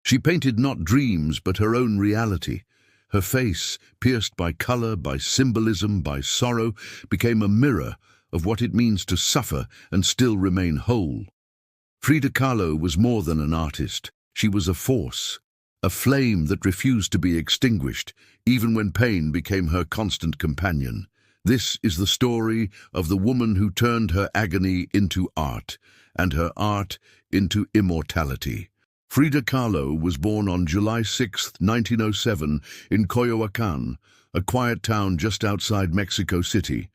She painted not dreams but her own reality. Her face, pierced by color, by symbolism, by sorrow, became a mirror of what it means to suffer and still remain whole. Frida Kahlo was more than an artist. She was a force, a flame that refused to be extinguished, even when pain became her constant companion. This is the story of the woman who turned her agony into art, and her art into immortality. Frida Kahlo was born on July 6, 1907, in Coyoacán, a quiet town just outside Mexico City.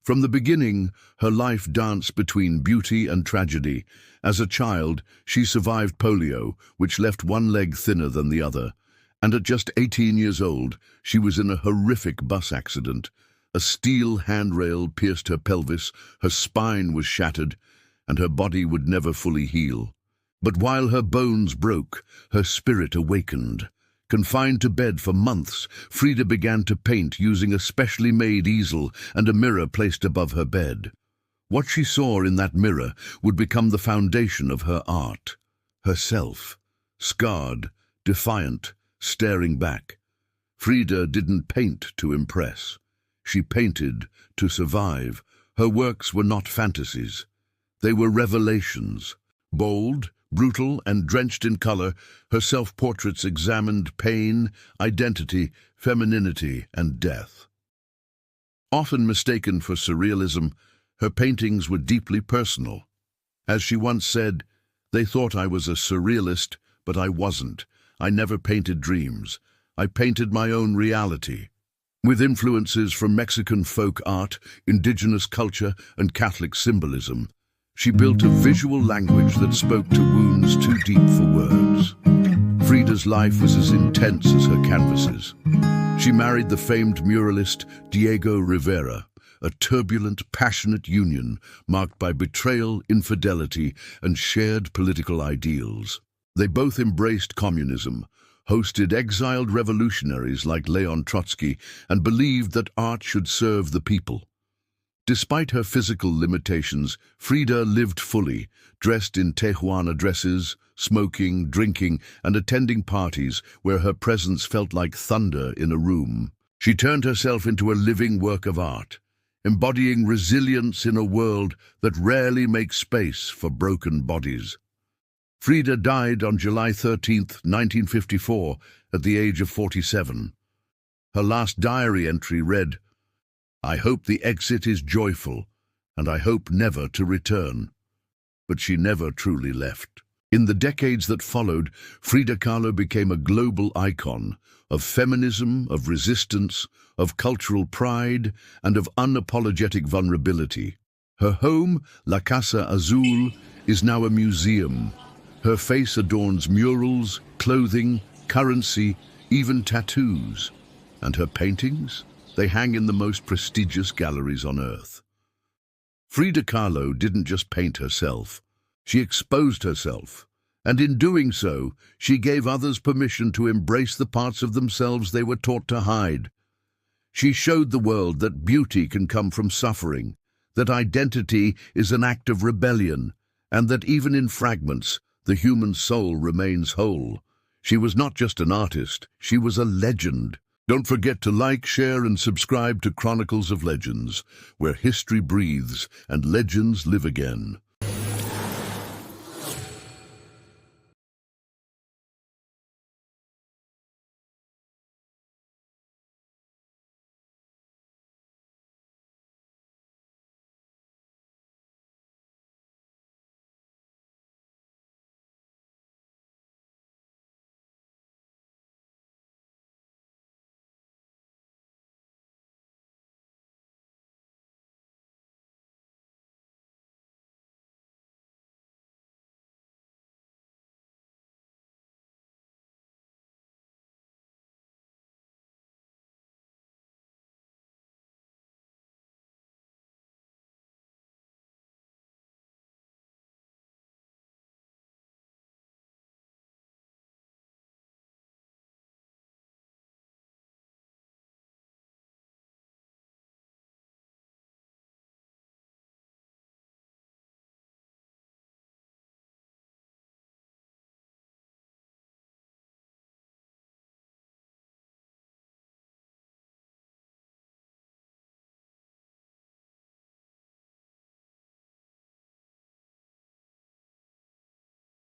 From the beginning, her life danced between beauty and tragedy. As a child, she survived polio, which left one leg thinner than the other. And at just 18 years old, she was in a horrific bus accident. A steel handrail pierced her pelvis, her spine was shattered, and her body would never fully heal. But while her bones broke, her spirit awakened. Confined to bed for months, Frida began to paint using a specially made easel and a mirror placed above her bed. What she saw in that mirror would become the foundation of her art. Herself, scarred, defiant, staring back. Frida didn't paint to impress. She painted to survive. Her works were not fantasies. They were revelations. Bold, brutal, and drenched in color, her self-portraits examined pain, identity, femininity, and death. Often mistaken for surrealism, her paintings were deeply personal. As she once said, "They thought I was a surrealist, but I wasn't. I never painted dreams. I painted my own reality." With influences from Mexican folk art, indigenous culture, and Catholic symbolism, she built a visual language that spoke to wounds too deep for words. Frida's life was as intense as her canvases. She married the famed muralist Diego Rivera, a turbulent, passionate union marked by betrayal, infidelity, and shared political ideals. They both embraced communism, hosted exiled revolutionaries like Leon Trotsky, and believed that art should serve the people. Despite her physical limitations, Frida lived fully, dressed in Tijuana dresses, smoking, drinking, and attending parties where her presence felt like thunder in a room. She turned herself into a living work of art, embodying resilience in a world that rarely makes space for broken bodies. Frida died on July 13, 1954, at the age of 47. Her last diary entry read, "I hope the exit is joyful, and I hope never to return." But she never truly left. In the decades that followed, Frida Kahlo became a global icon of feminism, of resistance, of cultural pride, and of unapologetic vulnerability. Her home, La Casa Azul, is now a museum. Her face adorns murals, clothing, currency, even tattoos. And her paintings? They hang in the most prestigious galleries on earth. Frida Kahlo didn't just paint herself. She exposed herself. And in doing so, she gave others permission to embrace the parts of themselves they were taught to hide. She showed the world that beauty can come from suffering, that identity is an act of rebellion, and that even in fragments, the human soul remains whole. She was not just an artist, she was a legend. Don't forget to like, share, and subscribe to Chronicles of Legends, where history breathes and legends live again.